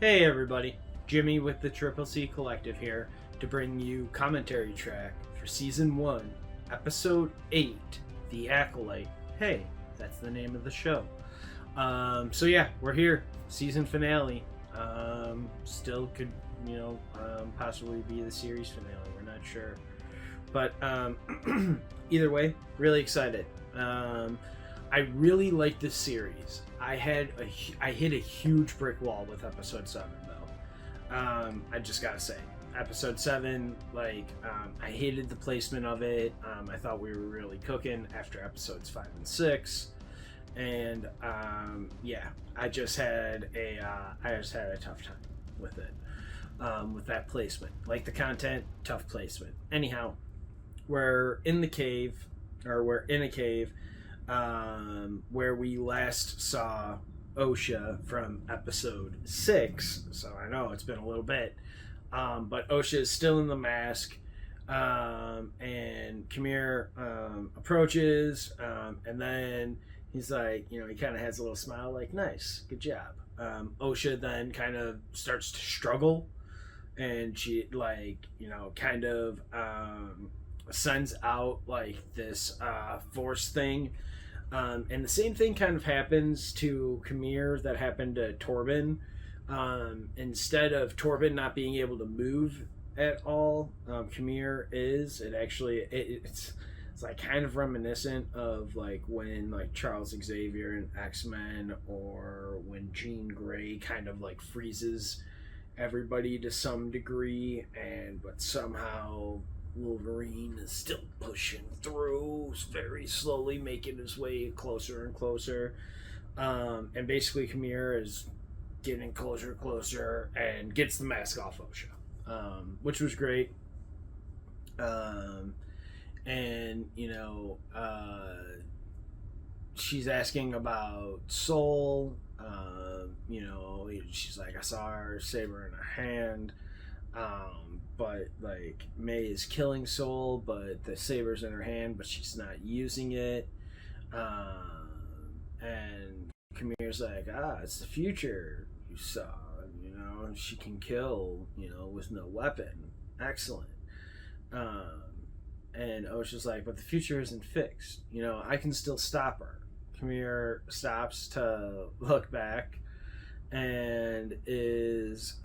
Hey everybody, Jimmy with the Triple C Collective here to bring you commentary track for Season 1, Episode 8, The Acolyte. Hey, that's the name of the show. So yeah, we're here, season finale. Still could, possibly be the series finale, we're not sure. But either way, really excited. I really like this series. I hit a huge brick wall with episode 7 though. I just gotta say, episode 7, I hated the placement of it. I thought we were really cooking after episodes 5 and 6, and I just had a tough time with it, with that placement. Like the content, tough placement. Anyhow, we're in a cave, where we last saw Osha from episode 6. So I know it's been a little bit, but Osha is still in the mask, and Khmer approaches, and then he's like, he kind of has a little smile, like, nice, good job. Osha then kind of starts to struggle, and she sends out like this force thing, and the same thing kind of happens to Khmer that happened to Torben. Instead of Torben not being able to move at all, Khmer is. It's like kind of reminiscent of like when like Charles Xavier in X-Men, or when Jean Grey kind of like freezes everybody to some degree, but somehow Wolverine is still pushing through, very slowly making his way closer and closer. And basically Khmer is getting closer and gets the mask off Osha, which was great. And she's asking about Soul. She's like, I saw her saber in her hand. But like May is killing Soul, but the saber's in her hand, but she's not using it. And Khmer's like, it's the future you saw. She can kill, with no weapon. Excellent. And Osha's like, but the future isn't fixed. I can still stop her. Khmer stops to look back, and is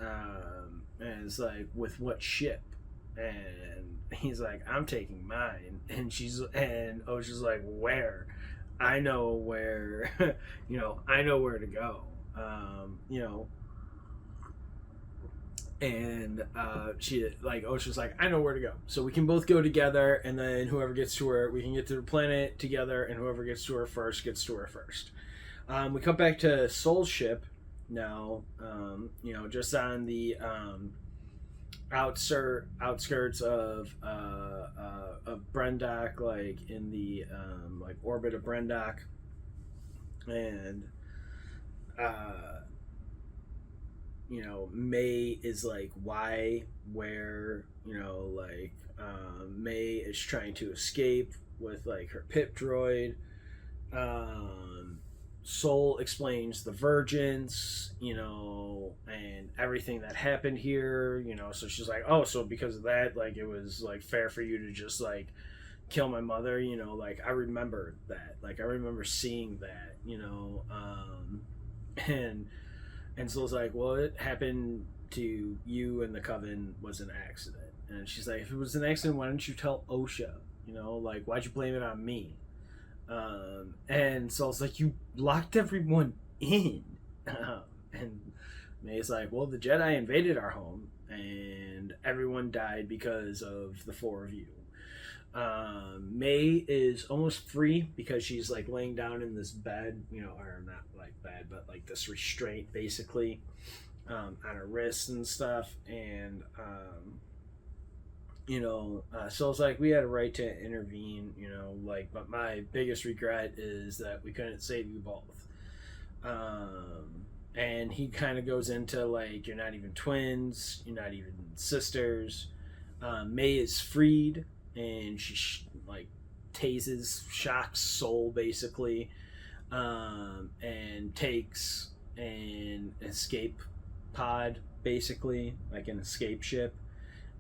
like, with what ship? And he's like, I'm taking mine. And Osha's like, where? I know where. I know where to go. And Osha's like, I know where to go, so we can both go together, and then whoever gets to her, we can get to the planet together, and whoever gets to her first gets to her first. We come back to Soul's ship now, just on the outskirts of Brendok, like in the orbit of Brendok, and May is like, where, May is trying to escape with like her pip droid. Soul explains the Virgins, and everything that happened here, so she's like, oh, so because of that, like, it was like fair for you to just like kill my mother, I remember that, I remember seeing that, and Soul's like, well, it happened to you, and the Coven was an accident. And she's like, if it was an accident, why didn't you tell Osha? Why'd you blame it on me? And Saul's like, you locked everyone in. And May's like, well, the Jedi invaded our home, and everyone died because of the 4 of you. May is almost free because she's like laying down in this bed, or not like bed, but like this restraint basically, on her wrists and stuff. And Soul's like, we had a right to intervene, but my biggest regret is that we couldn't save you both. And he kind of goes into like, you're not even twins, you're not even sisters. May is freed, and she shocks Soul basically, and takes an escape pod, basically, like an escape ship,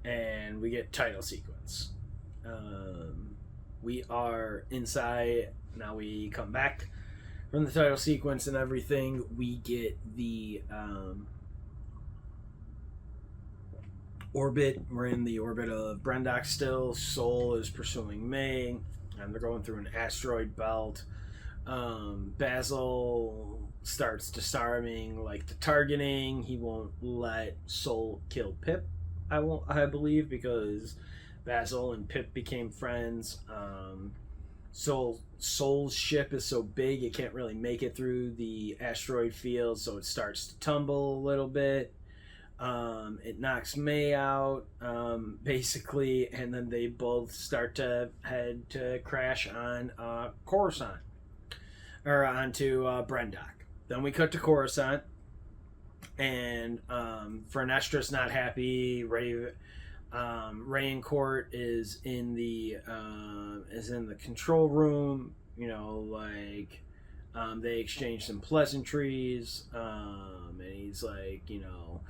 and we get title sequence. We are inside. Now we come back from the title sequence and everything. We get the orbit. We're in the orbit of Brendock still. Sol is pursuing May, and they're going through an asteroid belt. Basil starts disarming like the targeting. He won't let Sol kill Pip. I believe, because Basil and Pip became friends. Sol's ship is so big it can't really make it through the asteroid field, so it starts to tumble a little bit. It knocks May out, basically, and then they both start to head to crash on Coruscant, or onto Brendock. Then we cut to Coruscant, and Vernestra's not happy. Raincourt is in the control room. You know, like they exchange some pleasantries, and he's like, you know,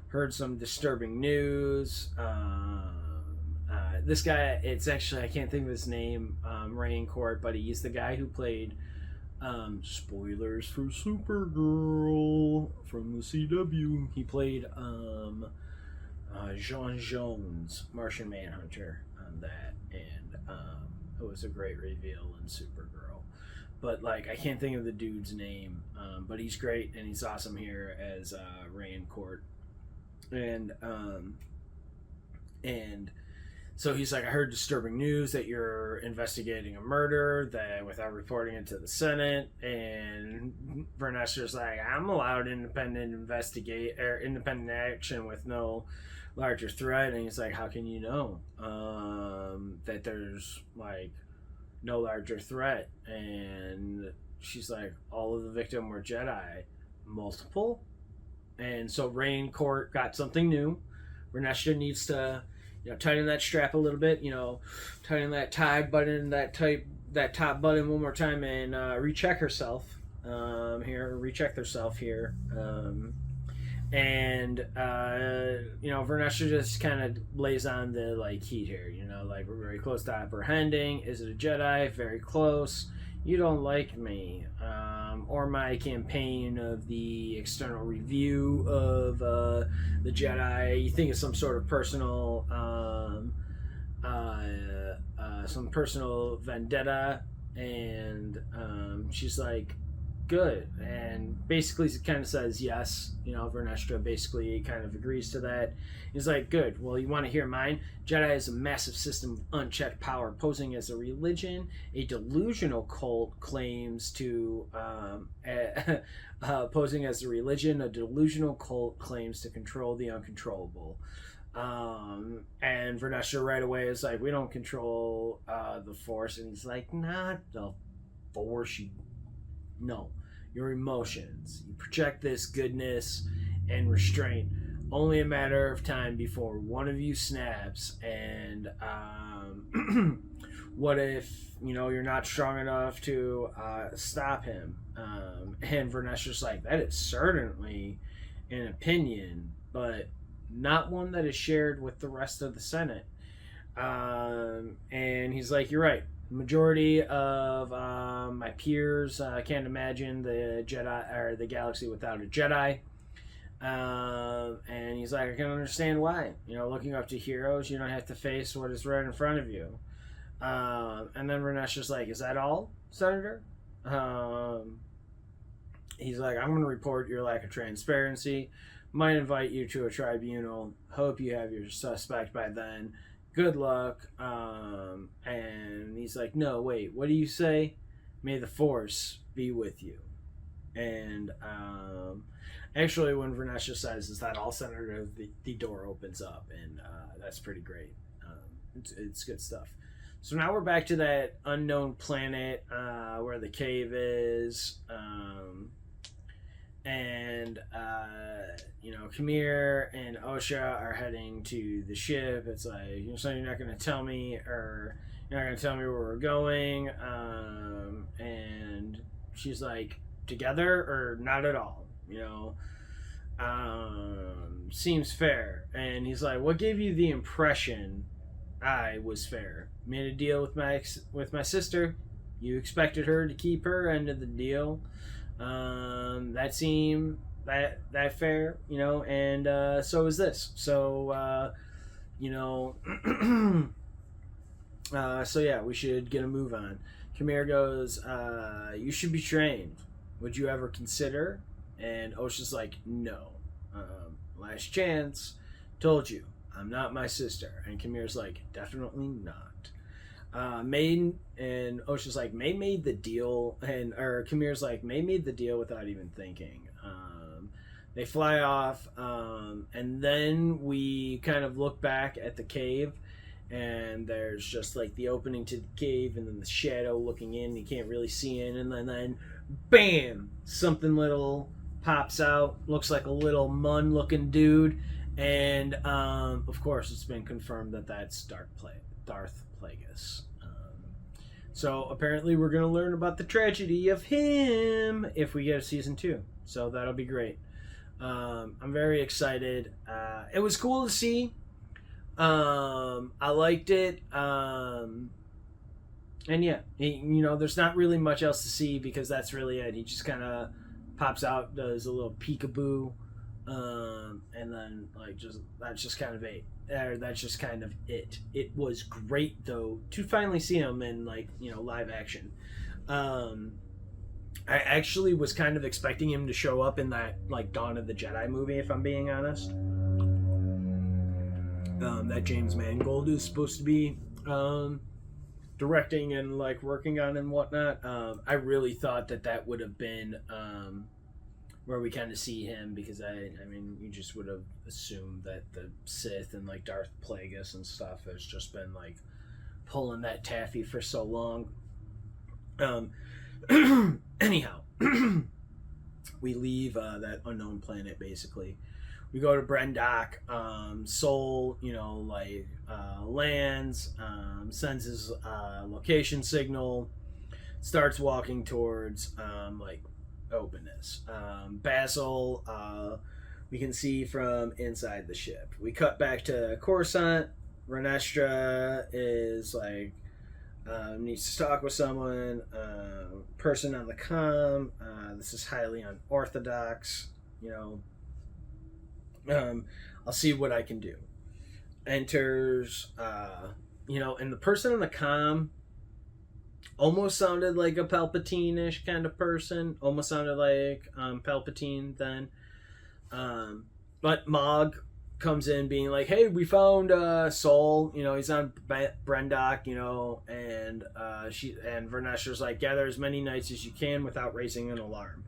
heard some disturbing news. This guy, it's actually, I can't think of his name, Raincourt, but he's the guy who played spoilers for Supergirl from the CW. He played Jean Jones, Martian Manhunter, on that, and it was a great reveal in Supergirl. But like, I can't think of the dude's name, but he's great and he's awesome here as Raincourt, and so he's like, I heard disturbing news that you're investigating a murder that without reporting it to the Senate. And Vernestra's like, I'm allowed independent action with no larger threat. And he's like, how can you know that there's like no larger threat? And she's like, all of the victims were Jedi. Multiple? And so Raincourt got something new. Vernestra needs to, you know, tighten that strap a little bit, you know, tighten that tie button, that top button one more time, and recheck herself recheck herself here. And you know, Vernestra just kind of lays on the like heat here, you know, like, we're very close to apprehending. Is it a Jedi? Very close. You don't like me, or my campaign of the external review of the Jedi. You think it's some sort of personal, some personal vendetta, and she's like, good, and basically kind of says yes. You know, Vernestra basically kind of agrees to that. He's like, good, well, you want to hear mine? Jedi is a massive system of unchecked power, posing as a religion. A delusional cult claims to posing as a religion, a delusional cult claims to control the uncontrollable. And Vernestra right away is like, we don't control the Force. And he's like, not the Force, no, your emotions. You project this goodness and restraint. Only a matter of time before one of you snaps. And what if, you know, you're not strong enough to stop him? And Vernestra's like, that is certainly an opinion, but not one that is shared with the rest of the Senate. And he's like, you're right. The majority of my peers can't imagine the Jedi or the galaxy without a Jedi. And he's like, I can understand why. You know, looking up to heroes, you don't have to face what is right in front of you. And then Vernestra's like, is that all, Senator? He's like, I'm going to report your lack of transparency. Might invite you to a tribunal. Hope you have your suspect by then. Good luck. And he's like, no, wait, what do you say? May the Force be with you. And actually, when Vernestra says, is that all, Senator, the door opens up, and that's pretty great. It's good stuff. So now we're back to that unknown planet where the cave is. And you know, Kamir and Osha are heading to the ship. It's like, you know, so you're not going to tell me, or you're not going to tell me where we're going. And she's like, together or not at all, you know. Seems fair. And he's like, what gave you the impression I was fair? Made a deal with my sister. You expected her to keep her end of the deal. That seemed that fair, and so is this. So you know, so yeah, we should get a move on. Kamir goes, you should be trained. Would you ever consider? And Osha's like, no. Last chance. Told you, I'm not my sister. And Kamir's like, definitely not. May and Osha's like, May made the deal, or Kamir's like, May made the deal without even thinking. They fly off, and then we kind of look back at the cave, and there's just like the opening to the cave, and then the shadow looking in. You can't really see in, and then bam, something little pops out. Looks like a little mun-looking dude, and of course, it's been confirmed that that's Darth Plagueis. So apparently, we're gonna learn about the tragedy of him if we get a season 2. So that'll be great. I'm very excited. It was cool to see. I liked it. And yeah, there's not really much else to see because that's really it. He just kind of pops out, does a little peekaboo, and then that's just kind of it. That's just kind of it. It was great though to finally see him in live action. I actually was kind of expecting him to show up in that Dawn of the Jedi movie, if I'm being honest. That James Mangold is supposed to be directing and working on and whatnot. I really thought that would have been where we kind of see him, because I mean you just would have assumed that the Sith and Darth Plagueis and stuff has just been pulling that taffy for so long. Anyhow, we leave that unknown planet. Basically, we go to Brendok. Sol, lands, sends his location signal, starts walking towards openness. Basil, we can see from inside the ship. We cut back to Coruscant. Renestra is needs to talk with someone. Person on the comm. This is highly unorthodox. I'll see what I can do. Enters. And the person on the comm almost sounded like a Palpatine-ish kind of person. Almost sounded like Palpatine then. But Mog comes in being like, hey, we found Sol, he's on Brendok, and Vernestra's like, gather as many knights as you can without raising an alarm.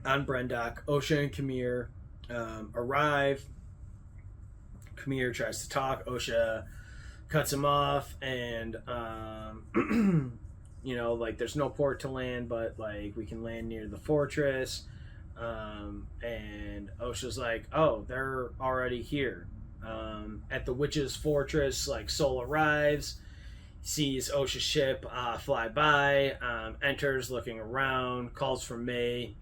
On Brendok, Osha and Kamir arrive. Kamir tries to talk. Osha cuts him off, and there's no port to land, but we can land near the fortress. And Osha's like, oh, they're already here. At the witch's fortress, Sol arrives, sees Osha's ship fly by, enters looking around, calls for May.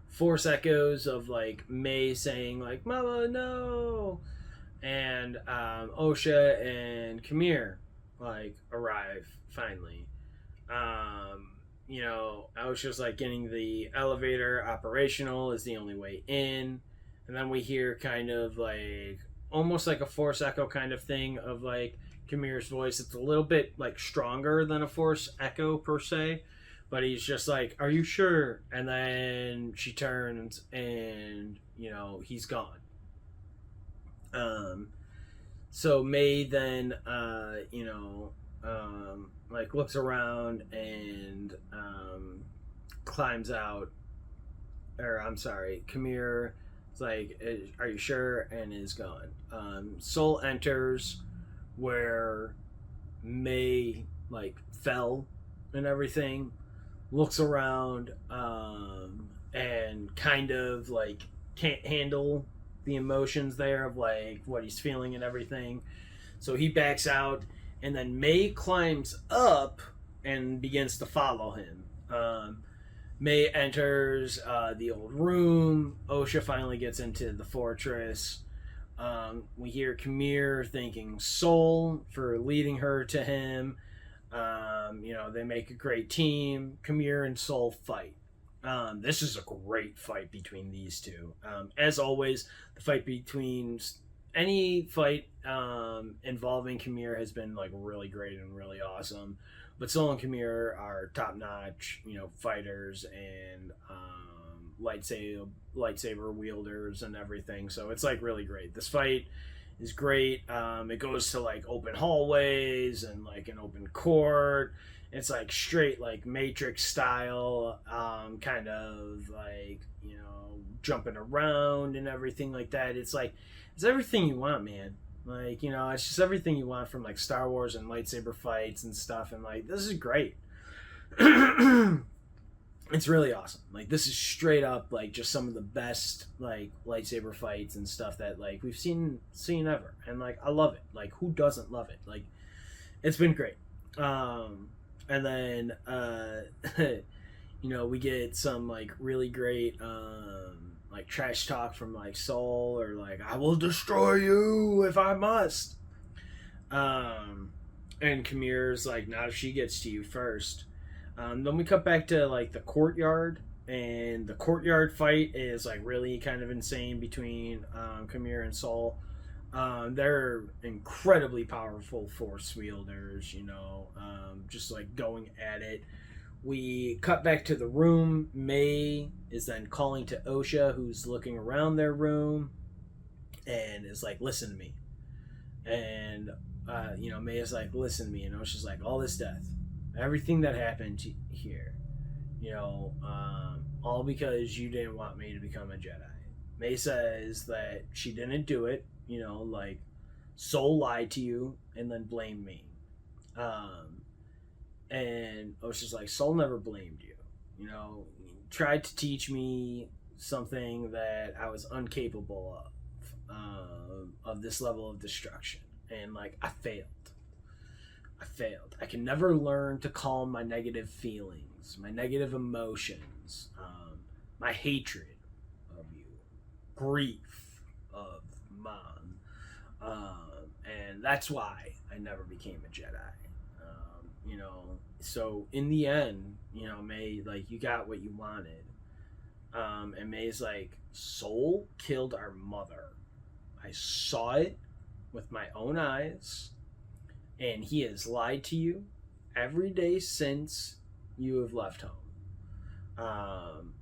Force echoes of May saying Mama, no. And Osha and Kamir arrive finally. Osha's getting the elevator operational is the only way in, and then we hear kind of almost a force echo kind of thing of Kamir's voice. It's a little bit stronger than a force echo per se, but he's just are you sure? And then she turns and he's gone. So May then looks around and climbs out, or I'm sorry, Kamir is are you sure? And is gone. Sol enters where May fell and everything, looks around and kind of can't handle the emotions there of what he's feeling and everything, so he backs out. And then May climbs up and begins to follow him. May enters the old room. Osha finally gets into the fortress. We hear Kamir thanking Soul for leading her to him. They make a great team. Kamir and Soul fight. This is a great fight between these two. As always, the fight between any fight involving Kamir has been like really great and really awesome. But Soul and Kamir are top notch, fighters and lightsaber wielders and everything. So it's like really great. This fight is great. It goes to like open hallways and like an open court. It's like straight like Matrix style, kind of like jumping around and everything like that. It's like it's everything you want, man. Like, it's just everything you want from like Star Wars and lightsaber fights and stuff. And like, this is great. It's really awesome. Like, this is straight up like just some of the best like lightsaber fights and stuff that like we've seen ever. And like, I love it. Like, who doesn't love it? Like, it's been great. And then, we get some like really great, like trash talk from like Soul, or like I will destroy you if I must. And Kamir's like, not if she gets to you first. Then we cut back to like the courtyard, and the courtyard fight is like really kind of insane between Kamir and Soul. They're incredibly powerful force wielders, just like going at it. We cut back to the room. May is then calling to Osha, who's looking around their room, and is like, listen to me. And, May is like, listen to me. And Osha's like, all this death, everything that happened here, all because you didn't want me to become a Jedi. May says that she didn't do it, like Soul lied to you and then blamed me. And Osha's like, Soul never blamed you. Tried to teach me something that I was incapable of this level of destruction. And like, I failed. I can never learn to calm my negative feelings, my negative emotions, my hatred of you, grief of Mom. And that's why I never became a Jedi. So in the end, May, like, you got what you wanted. And May's like, Soul killed our mother. I saw it with my own eyes, and he has lied to you every day since you have left home.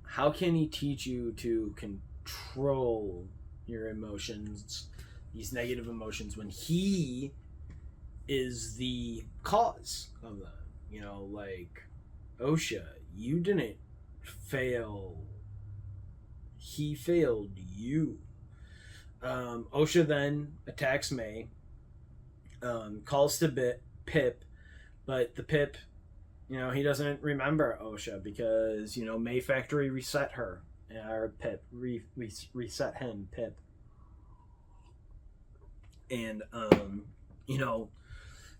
How can he teach you to control your emotions, these negative emotions, when he is the cause of them? Like, Osha, you didn't fail. He failed you. Osha then attacks May, calls to Pip, but the Pip, he doesn't remember Osha because, May Factory reset her. Or Pip, reset him, Pip. And,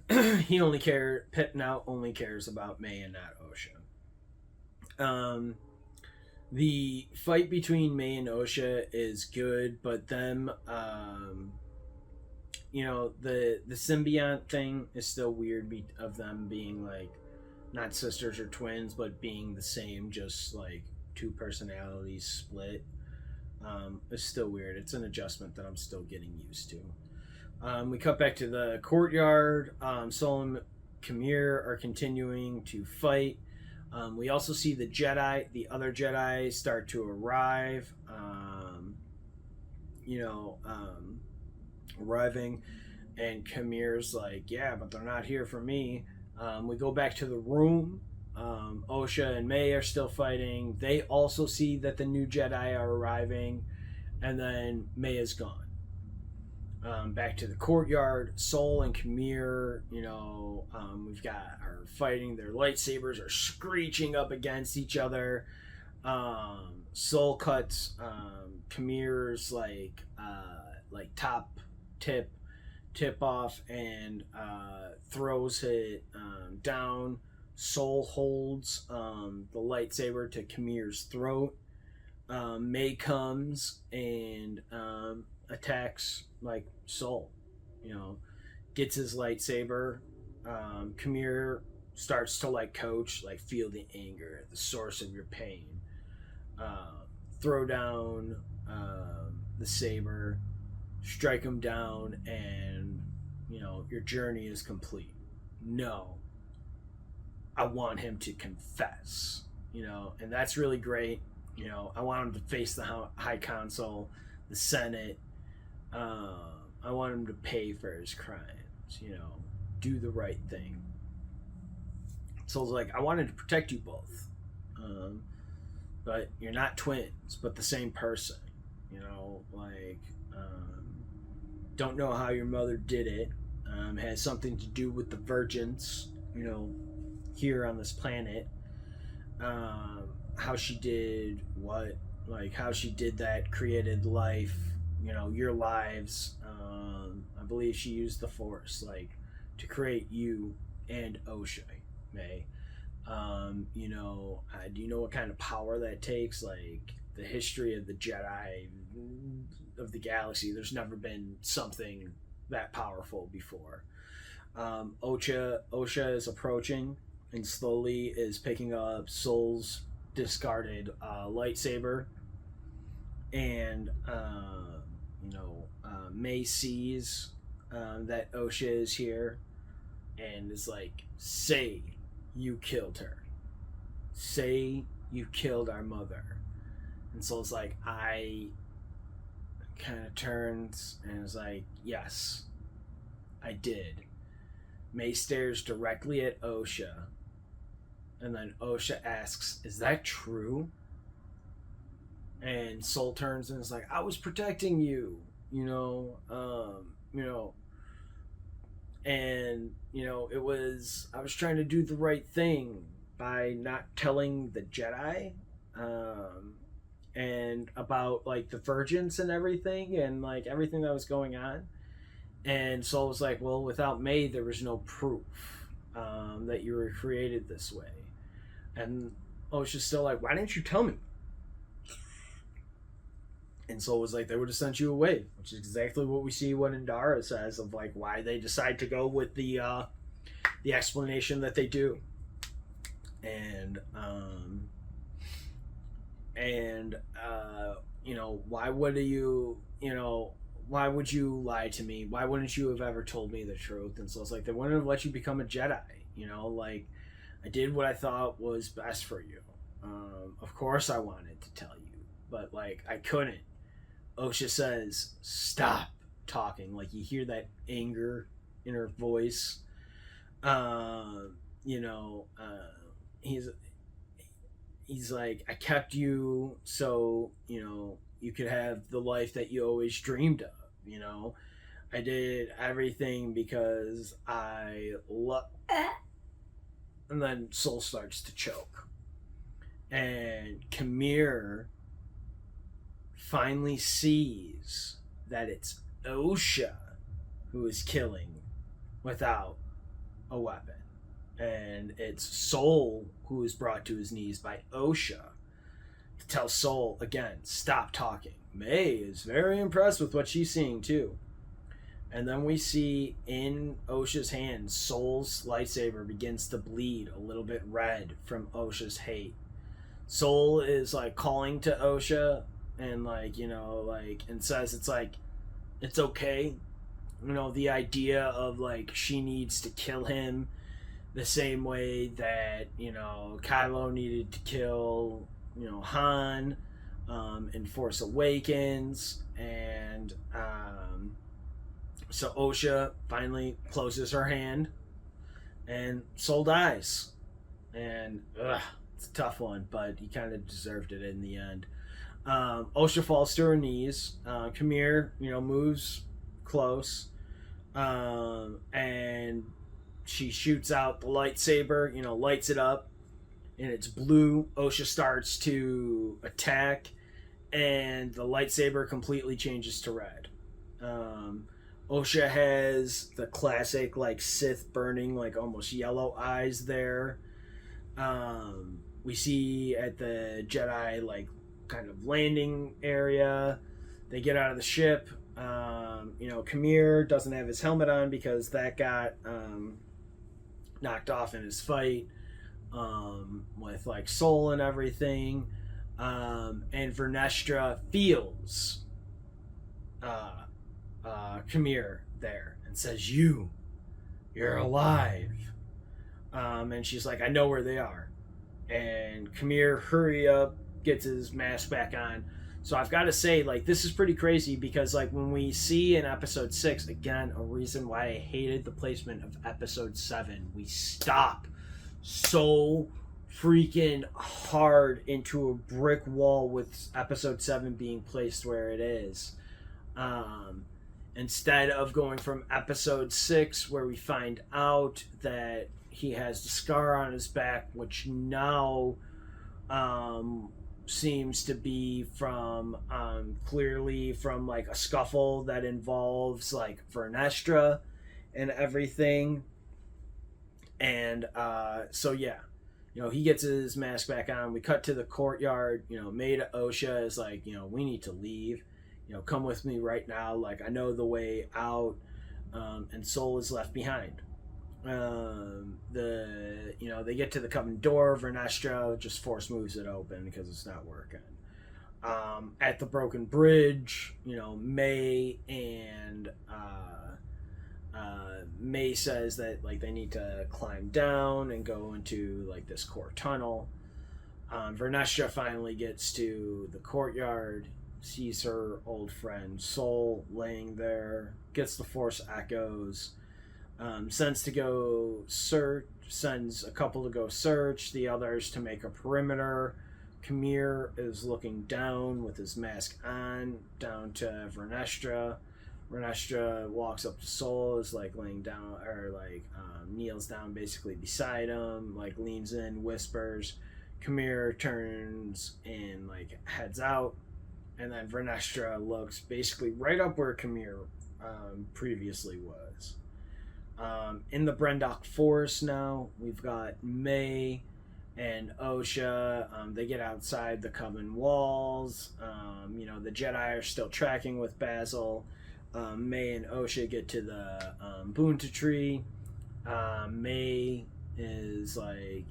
Pip now only cares about May and not Osha. The fight between May and Osha is good, but them, the symbiont thing is still weird of them being like not sisters or twins, but being the same, just like two personalities split. It's still weird. It's an adjustment that I'm still getting used to. We cut back to the courtyard. Soul and Kamir are continuing to fight. We also see the other Jedi start to arrive. Arriving, and Kamir's like, yeah, but they're not here for me. We go back to the room. Osha and May are still fighting. They also see that the new Jedi are arriving, and then May is gone. Back to the courtyard. Soul and Kamir, we've got are fighting. Their lightsabers are screeching up against each other. Soul cuts Kamir's like top tip off and throws it down. Soul holds the lightsaber to Kamir's throat. May comes and attacks like Soul. You know, gets his lightsaber. Kamir starts to like coach, like feel the anger, the source of your pain. Throw down the saber, strike him down, and your journey is complete. No, I want him to confess. And that's really great. I want him to face the High Council, the Senate. I want him to pay for his crimes. Do the right thing. So I was like, I wanted to protect you both, but you're not twins, but the same person. Don't know how your mother did it. Has something to do with the virgins. Here on this planet. How she did what, how she did that, created life, your lives. I believe she used the Force, to create you and Osha, May. Do you know what kind of power that takes? The history of the Jedi of the galaxy, there's never been something that powerful before. Osha is approaching and slowly is picking up Soul's discarded lightsaber, and May sees that Osha is here and is like, say you killed her, say you killed our mother. And so it's like, I kind of turns and is like, yes, I did. May stares directly at Osha, and then Osha asks, is that true? And Soul turns and is like, I was protecting you, and it was, I was trying to do the right thing by not telling the Jedi and about the virgins and everything, and everything that was going on. And Soul was like, well, without May there was no proof that you were created this way. And Osha's still like, why didn't you tell me? And Soul was like, they would have sent you away, which is exactly what we see what Indara says of why they decide to go with the explanation that they do. And why would why would you lie to me? Why wouldn't you have ever told me the truth? And so it's like, they wouldn't have let you become a Jedi. I did what I thought was best for you. Of course I wanted to tell you, but I couldn't. Osha says, stop talking. You hear that anger in her voice. He's like, I kept you so, you could have the life that you always dreamed of. I did everything because I love. And then Soul starts to choke. And Kamir finally sees that it's Osha who is killing without a weapon. And it's Soul who is brought to his knees by Osha to tell Soul again, stop talking. May is very impressed with what she's seeing too. And then we see in Osha's hand, Soul's lightsaber begins to bleed a little bit red from Osha's hate. Soul is calling to Osha and and says it's okay. The idea of she needs to kill him the same way that Kylo needed to kill Han in Force Awakens, and so Osha finally closes her hand and Soul dies. And it's a tough one, but he kind of deserved it in the end. Osha falls to her knees. Kamir moves close, and she shoots out the lightsaber, lights it up, and it's blue. Osha starts to attack, and the lightsaber completely changes to red. Osha has the classic Sith burning almost yellow eyes there. We see at the Jedi like kind of landing area, they get out of the ship. Khmer doesn't have his helmet on because that got knocked off in his fight with like Soul and everything. And Vernestra feels Khmer there and says, you're alive. And she's like, I know where they are. And Khmer, hurry up, gets his mask back on. So I've got to say, like, this is pretty crazy because, like, when we see in episode 6, again, a reason why I hated the placement of episode 7, we stop so freaking hard into a brick wall with episode 7 being placed where it is. Instead of going from episode 6, where we find out that he has the scar on his back, which now seems to be from clearly from like a scuffle that involves like Vernestra and everything. And so yeah, he gets his mask back on. We cut to the courtyard. Maid Osha is like, we need to leave. Come with me right now. Like, I know the way out. And Soul is left behind. They get to the coven door. Vernestra just force moves it open because it's not working. At the broken bridge, May and May says that like they need to climb down and go into like this core tunnel. Vernestra finally gets to the courtyard, sees her old friend Soul laying there, gets the force echoes. Sends a couple to go search, the others to make a perimeter. Khmer is looking down with his mask on, down to Vernestra. Vernestra walks up to Soul, is like laying down, or like kneels down basically beside him, like leans in, whispers. Khmer turns and like heads out, and then Vernestra looks basically right up where Khmer previously was. In the Brendok Forest now, we've got May and Osha. They get outside the coven walls. The Jedi are still tracking with Basil. May and Osha get to the Boonta tree. May is like,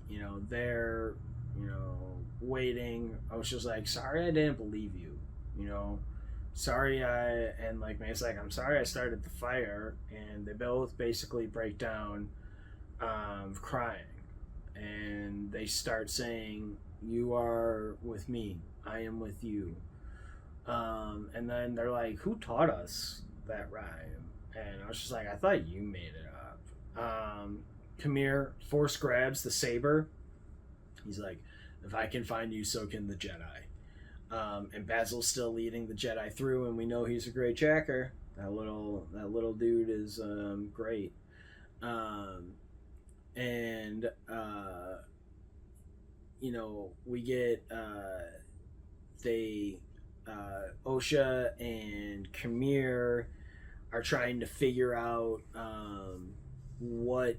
they're, waiting. Osha's like, sorry I didn't believe you, sorry and like May's like, I'm sorry I started the fire. And they both basically break down crying, and they start saying, you are with me, I am with you. And then they're like, who taught us that rhyme? And I was just like, I thought you made it up. Khmer force grabs the saber. He's like, if I can find you, so can the Jedi. And Basil's still leading the Jedi through, and we know he's a great jacker. That little dude is great. We get Osha and Khmer are trying to figure out what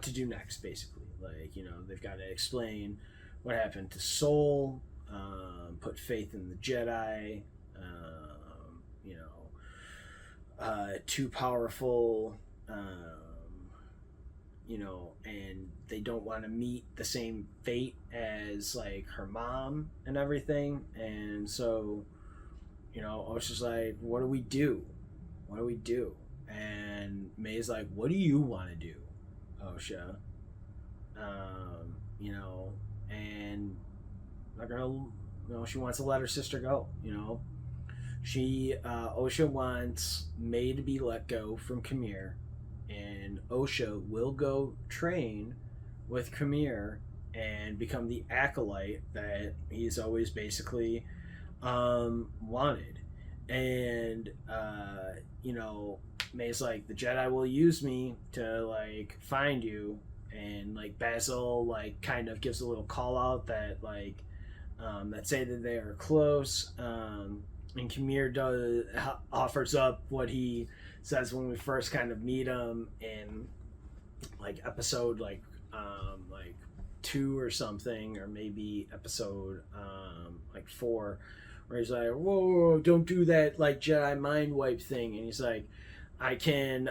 to do next, basically. Like, they've got to explain what happened to Soul, put faith in the Jedi, too powerful, and they don't want to meet the same fate as like her mom and everything. And so, Osha's like, what do we do? And May's like, what do you want to do, Osha? And they're gonna, she wants to let her sister go. Osha wants May to be let go from Khmer, and Osha will go train with Khmer and become the acolyte that he's always basically wanted. And May's like, the Jedi will use me to like find you. And like Basil like kind of gives a little call out that like that say that they are close. And Khmer offers up what he says when we first kind of meet him in like episode like like 2 or something, or maybe episode like 4, where he's like, whoa, don't do that like Jedi mind wipe thing. And he's like, I can,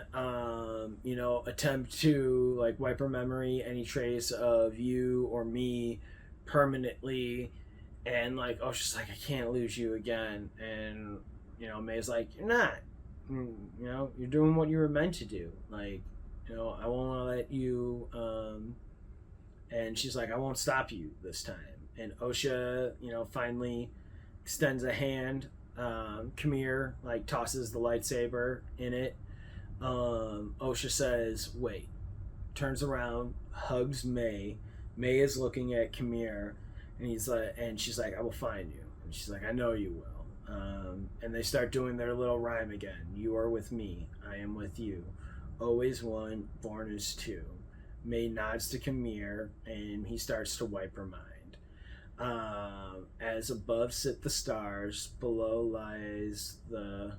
attempt to like wipe her memory, any trace of you or me permanently. And like, oh, she's like, I can't lose you again. And, May's like, you're not. You're doing what you were meant to do. Like, I won't let you, and she's like, I won't stop you this time. And Osha, finally extends a hand. Kamir like tosses the lightsaber in it. Osha says, wait, turns around, hugs May. May is looking at Kamir, and he's like, and she's like, I will find you. And she's like, I know you will. And they start doing their little rhyme again. You are with me, I am with you. Always one, born as two. May nods to Kamir, and he starts to wipe her mind. As above sit the stars, below lies the...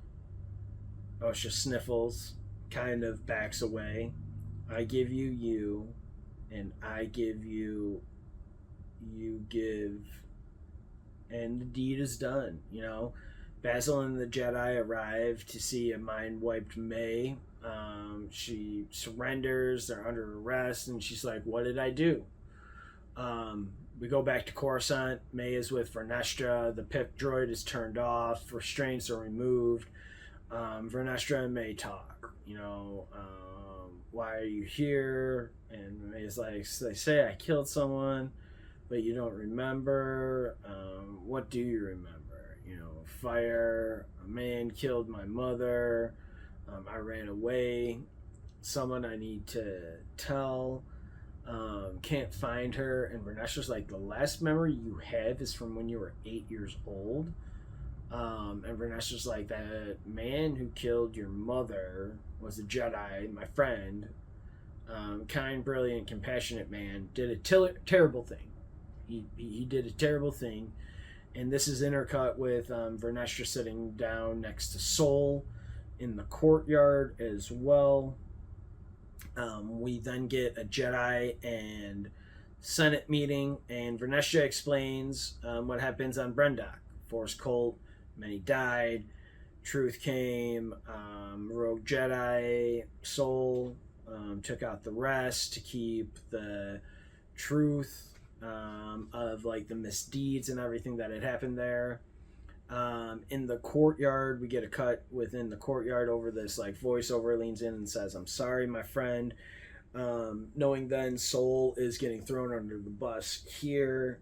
Osha sniffles, kind of backs away. I give you you, and I give you give. And the deed is done, Basil and the Jedi arrive to see a mind-wiped May. She surrenders, they're under arrest, and she's like, what did I do? We go back to Coruscant. May is with Vernestra. The pip droid is turned off. Restraints are removed. Vernestra and May talk. Why are you here? And May's like, they say I killed someone, but you don't remember. What do you remember? Fire. A man killed my mother. I ran away. Someone I need to tell. Can't find her. And Vernestra's like, the last memory you have is from when you were 8 years old. And Vernestra's like, that man who killed your mother was a Jedi, my friend. Kind, brilliant, compassionate man. Did a terrible thing. He did a terrible thing. And this is intercut with Vernestra sitting down next to Sol in the courtyard as well. We then get a Jedi and Senate meeting, and Vernestra explains what happens on Brendock. Force cult, many died, truth came, rogue Jedi, Sol took out the rest to keep the truth of like the misdeeds and everything that had happened there. In the courtyard, we get a cut within the courtyard over this like voiceover, leans in and says, I'm sorry, my friend. Knowing then Sol is getting thrown under the bus here.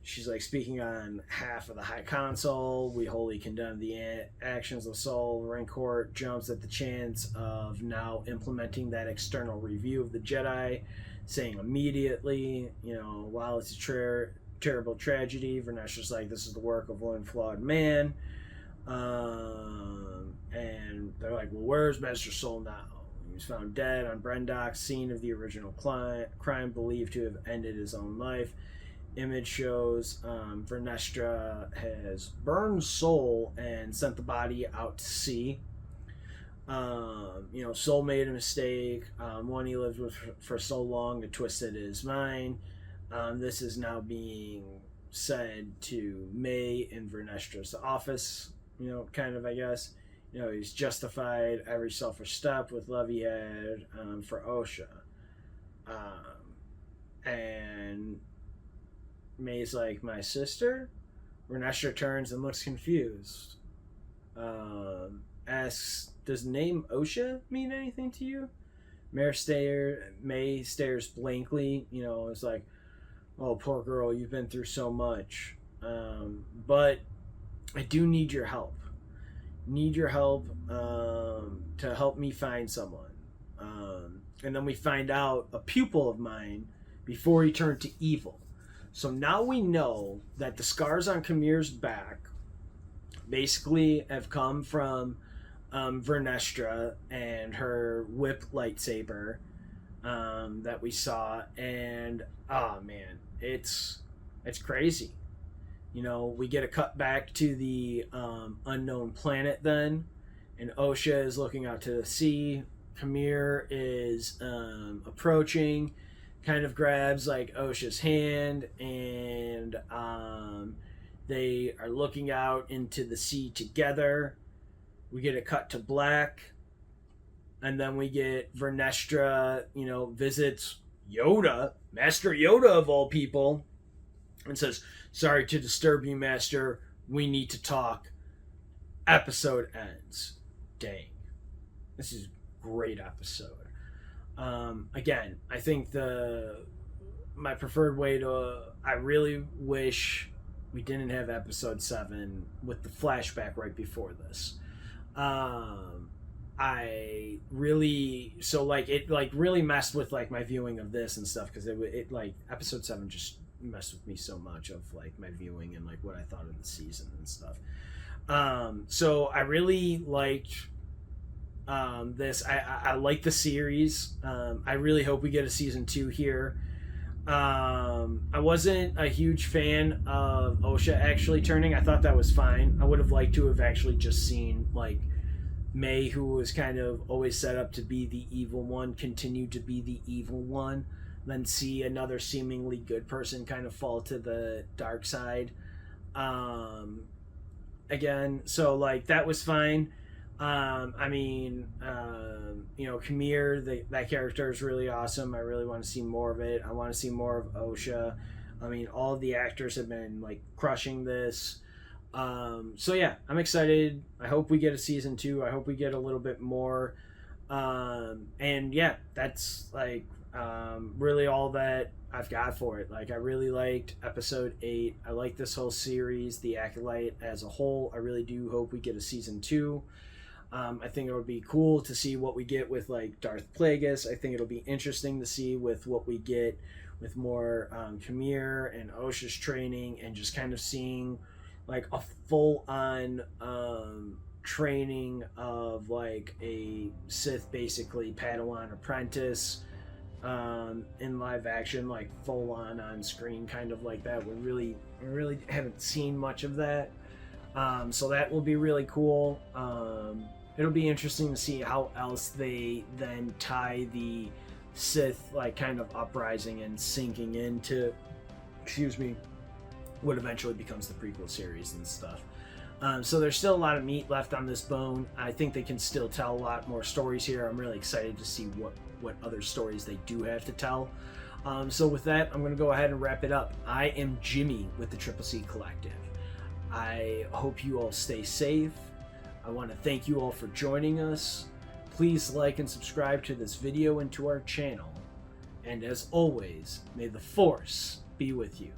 She's like speaking on behalf of the High Council. We wholly condemn the actions of Sol. Rancor jumps at the chance of now implementing that external review of the Jedi, saying immediately, while it's a terrible tragedy, Vernestra's like, this is the work of one flawed man. And they're like, well, where's Master Sol now? He was found dead on Brendock, scene of the original crime, believed to have ended his own life. Image shows Vernestra has burned Sol and sent the body out to sea. Sol made a mistake. One he lived with for so long, it twisted his mind. This is now being said to May in Vernestra's office, kind of, I guess. He's justified every selfish step with love he had for Osha. And May's like, my sister? Vernestra turns and looks confused. Asks, does the name Osha mean anything to you? May stares blankly, it's like, oh, poor girl, you've been through so much. But I do need your help. To help me find someone. And then we find out a pupil of mine before he turned to evil. So now we know that the scars on Kamir's back basically have come from Vernestra and her whip lightsaber that we saw. And, oh man, it's crazy. We get a cut back to the unknown planet then, and Osha is looking out to the sea. Khmer is approaching, kind of grabs like Osha's hand, and they are looking out into the sea together. We get a cut to black, and then we get Vernestra, visits Yoda, Master Yoda of all people, and says, "Sorry to disturb you, Master. We need to talk." Episode ends. Dang. This is a great episode. Again, I think my preferred way to... I really wish we didn't have episode 7 with the flashback right before this. I really... So, like, it, like, really messed with, like, my viewing of this and stuff, because it, like, episode 7 just messed with me so much of, like, my viewing and, like, what I thought of the season and stuff. So I really liked this. I like the series. I really hope we get a season 2 here. I wasn't a huge fan of Osha actually turning. I thought that was fine. I would have liked to have actually just seen, like, May, who was kind of always set up to be the evil one, continue to be the evil one, then see another seemingly good person kind of fall to the dark side. Again, so, like, that was fine. Khmer, that character is really awesome. I really want to see more of it. I want to see more of Osha. I mean, all of the actors have been, like, crushing this. So yeah, I'm excited. I hope we get a season 2. I hope we get a little bit more. And yeah, that's, like, really all that I've got for it. Like, I really liked episode 8. I like this whole series, the Acolyte as a whole. I really do hope we get a season 2. I think it would be cool to see what we get with, like, Darth Plagueis. I think it'll be interesting to see with what we get with more Khmer and Osha's training, and just kind of seeing, like, a full-on training of, like, a Sith, basically Padawan apprentice in live action, like, full-on screen, kind of like that. We really haven't seen much of that. So that will be really cool. It'll be interesting to see how else they then tie the Sith, like, kind of uprising and sinking into, what eventually becomes the prequel series and stuff. So there's still a lot of meat left on this bone. I think they can still tell a lot more stories here. I'm really excited to see what other stories they do have to tell. So with that, I'm going to go ahead and wrap it up. I am JimmE with the Triple C Collective. I hope you all stay safe. I want to thank you all for joining us. Please like and subscribe to this video and to our channel. And as always, may the Force be with you.